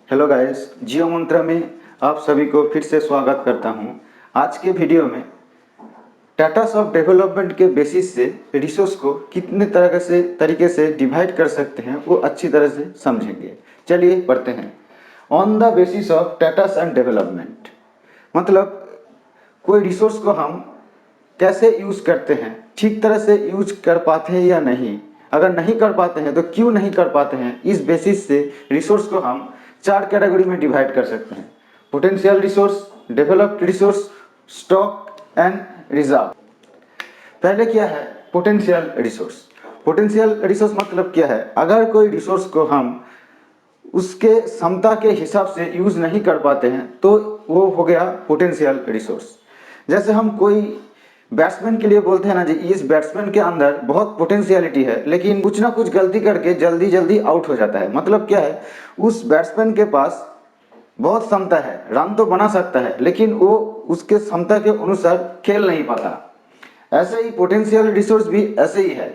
Hello guys, जियो मंत्रा में आप सभी को फिर से स्वागत करता हूं। आज के वीडियो में टाटास ऑफ डेवलपमेंट के बेसिस से रिसोर्स को कितने तरीके से डिवाइड कर सकते हैं वो अच्छी तरह से समझेंगे। चलिए पढ़ते हैं। On the basis of Tatas and development मतलब कोई रिसोर्स को हम कैसे यूज़ करते हैं, ठीक तरह से यूज कर पाते हैं या नहीं, अगर नहीं कर पाते हैं तो क्यों नहीं कर पाते हैं, इस बेसिस से रिसोर्स को हम 4 कैटेगरी में डिवाइड कर सकते हैं। Potential resource, developed resource, stock and reserve. पहले क्या है पोटेंशियल रिसोर्स। पोटेंशियल रिसोर्स मतलब क्या है, अगर कोई रिसोर्स को हम उसके क्षमता के हिसाब से यूज नहीं कर पाते हैं तो वो हो गया पोटेंशियल रिसोर्स। जैसे हम कोई बैट्समैन के लिए बोलते हैं ना जी, इस बैट्समैन के अंदर बहुत पोटेंशियलिटी है लेकिन कुछ ना कुछ गलती करके जल्दी जल्दी आउट हो जाता है। मतलब क्या है, उस बैट्समैन के पास बहुत क्षमता है, रन तो बना सकता है लेकिन वो उसके क्षमता के अनुसार खेल नहीं पाता। ऐसे ही पोटेंशियल रिसोर्स भी ऐसे ही है।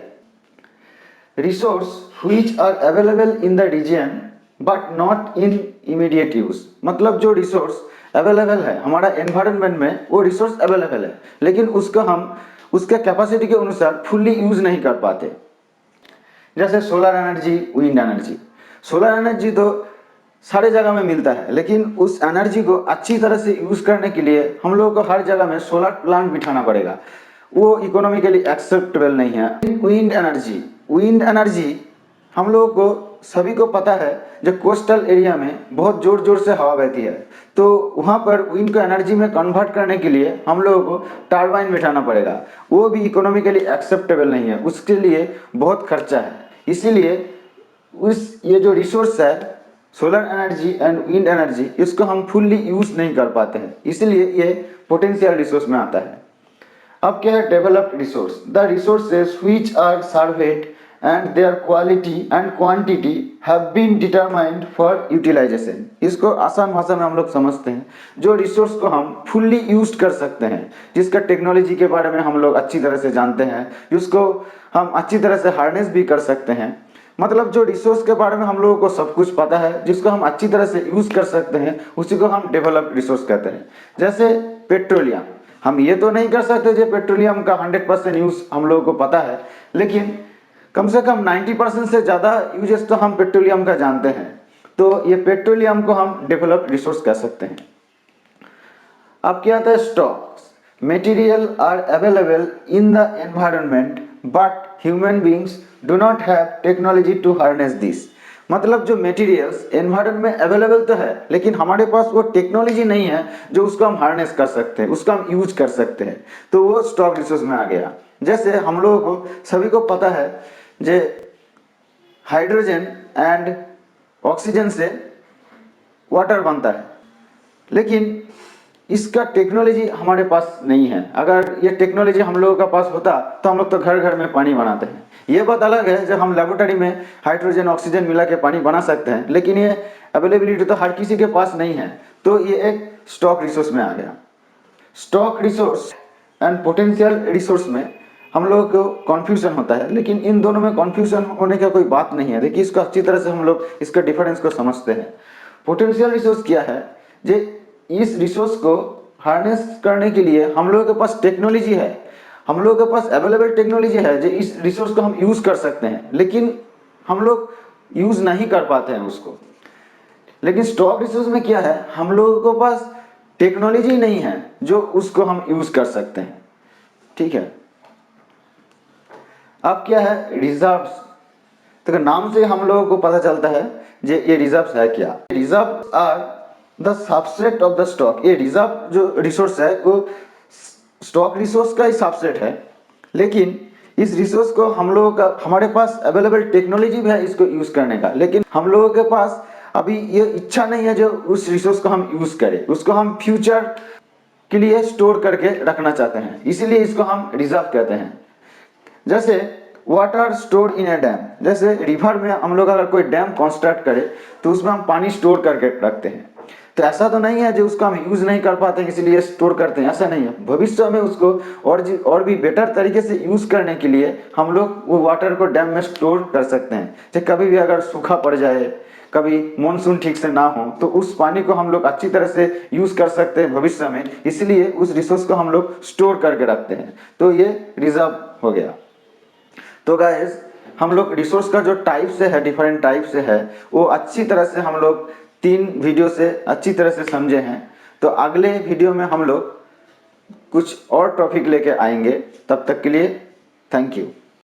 Resource which are available in the region but not in immediate use. मतलब जो रिसोर्स अवेलेबल है हमारा एनवायरनमेंट में, वो रिसोर्स अवेलेबल है लेकिन उसको हम उसके कैपेसिटी के अनुसार फुल्ली यूज नहीं कर पाते। जैसे solar energy, wind energy. Solar energy तो सारे जगह में मिलता है लेकिन उस एनर्जी को अच्छी तरह से यूज करने के लिए हम लोगों को हर जगह में सोलर प्लांट बिठाना पड़ेगा, वो इकोनॉमिकली एक्सेप्टेबल नहीं है। विंड एनर्जी, विंड एनर्जी हम लोगों को सभी को पता है, जो कोस्टल एरिया में बहुत जोर जोर से हवा बहती है तो वहाँ पर विंड को एनर्जी में कन्वर्ट करने के लिए हम लोगों को टरबाइन बिठाना पड़ेगा, वो भी इकोनॉमिकली एक्सेप्टेबल नहीं है, उसके लिए बहुत खर्चा है। इसीलिए ये जो रिसोर्स है solar energy and wind energy, इसको हम फुल्ली यूज नहीं कर पाते हैं, इसलिए ये पोटेंशियल रिसोर्स में आता है। अब क्या है developed resource. The resources which are surveyed and their quality and quantity have been determined for utilisation. इसको आसान भाषा में हम लोग समझते हैं, जो रिसोर्स को हम फुल्ली यूज कर सकते हैं, जिसका टेक्नोलॉजी के बारे में हम लोग अच्छी तरह से जानते हैं, जिसको हम अच्छी तरह से हार्नेस भी कर सकते हैं। मतलब जो रिसोर्स के बारे में हम लोगों को सब कुछ पता है, जिसको हम अच्छी तरह से यूज कर सकते हैं, उसी को हम डेवलप्ड रिसोर्स कहते हैं। जैसे पेट्रोलियम, हम ये तो नहीं कर सकते जो पेट्रोलियम का 100% यूज हम लोगों को पता है, लेकिन कम से कम 90% से ज़्यादा यूजेस तो हम पेट्रोलियम का जानते हैं, तो ये पेट्रोलियम को हम डेवलप्ड रिसोर्स कह सकते हैं। अब क्या आता है stocks. Material are available in the environment but human beings do not have technology to harness this. मतलब जो मटेरियल्स एनवायरनमेंट में अवेलेबल तो है लेकिन हमारे पास वो टेक्नोलॉजी नहीं है जो उसको हम हार्नेस कर सकते हैं, उसका हम यूज कर सकते हैं, तो वो स्टॉक रिसोर्स में आ गया। जैसे हम लोगों को सभी को पता है जे हाइड्रोजन एंड ऑक्सीजन से वाटर बनता है, लेकिन इसका टेक्नोलॉजी हमारे पास नहीं है। अगर ये टेक्नोलॉजी हम लोगों का पास होता तो हम लोग तो घर घर में पानी बनाते हैं। ये बात अलग है जब हम लेबोरेटरी में हाइड्रोजन ऑक्सीजन मिला के पानी बना सकते हैं, लेकिन ये अवेलेबिलिटी तो हर किसी के पास नहीं है, तो ये एक स्टॉक रिसोर्स में आ गया। Stock resource and potential resource में हम लोगों को कन्फ्यूजन होता है, लेकिन इन दोनों में कन्फ्यूजन होने का कोई बात नहीं है। देखिए इसको अच्छी तरह से हम लोग इसका डिफरेंस को समझते हैं। पोटेंशियल रिसोर्स क्या है, जे इस रिसोर्स को हार्नेस करने के लिए हम लोगों के पास टेक्नोलॉजी है, हम लोगों के पास अवेलेबल टेक्नोलॉजी है जो इस रिसोर्स को हम यूज कर सकते हैं, लेकिन हम लोग यूज नहीं कर पाते हैं उसको। लेकिन स्टॉक रिसोर्स में क्या है, हम लोगों के पास टेक्नोलॉजी नहीं है जो उसको हम यूज कर सकते हैं। ठीक है। अब क्या है रिजर्व्स। तो नाम से हम लोगों को पता चलता है ये रिजर्व्स है क्या। Reserve are the subset of the stock. ये रिजर्व जो रिसोर्स है वो स्टॉक रिसोर्स का ही सबसेट है, लेकिन इस रिसोर्स को हम लोगों का हमारे पास अवेलेबल टेक्नोलॉजी भी है इसको यूज करने का, लेकिन हम लोगों के पास अभी ये इच्छा नहीं है जो उस रिसोर्स को हम यूज करें, उसको हम फ्यूचर के लिए स्टोर करके रखना चाहते हैं, इसीलिए इसको हम रिजर्व कहते हैं। जैसे water store in A dam, जैसे रिवर में हम लोग अगर कोई डैम कंस्ट्रक्ट करें तो उसमें हम पानी स्टोर करके रखते हैं, तो ऐसा तो नहीं है जो उसको हम यूज नहीं कर पाते इसीलिए स्टोर करते हैं, ऐसा नहीं है। भविष्य में उसको और भी बेटर तरीके से यूज करने के लिए हम लोग वो वाटर को डैम में स्टोर कर सकते हैं। जैसे कभी भी अगर सूखा पड़ जाए, कभी मानसून ठीक से ना हो तो उस पानी को हम लोग अच्छी तरह से यूज़ कर सकते हैं भविष्य में, इसलिए उस रिसोर्स को हम लोग स्टोर करके रखते हैं। तो ये रिजर्व हो गया। तो गाइस हम लोग रिसोर्स का जो टाइप से है, डिफरेंट टाइप से है, वो अच्छी तरह से हम लोग 3 वीडियो से अच्छी तरह से समझे हैं। तो अगले वीडियो में हम लोग कुछ और टॉपिक लेके आएंगे। तब तक के लिए थैंक यू।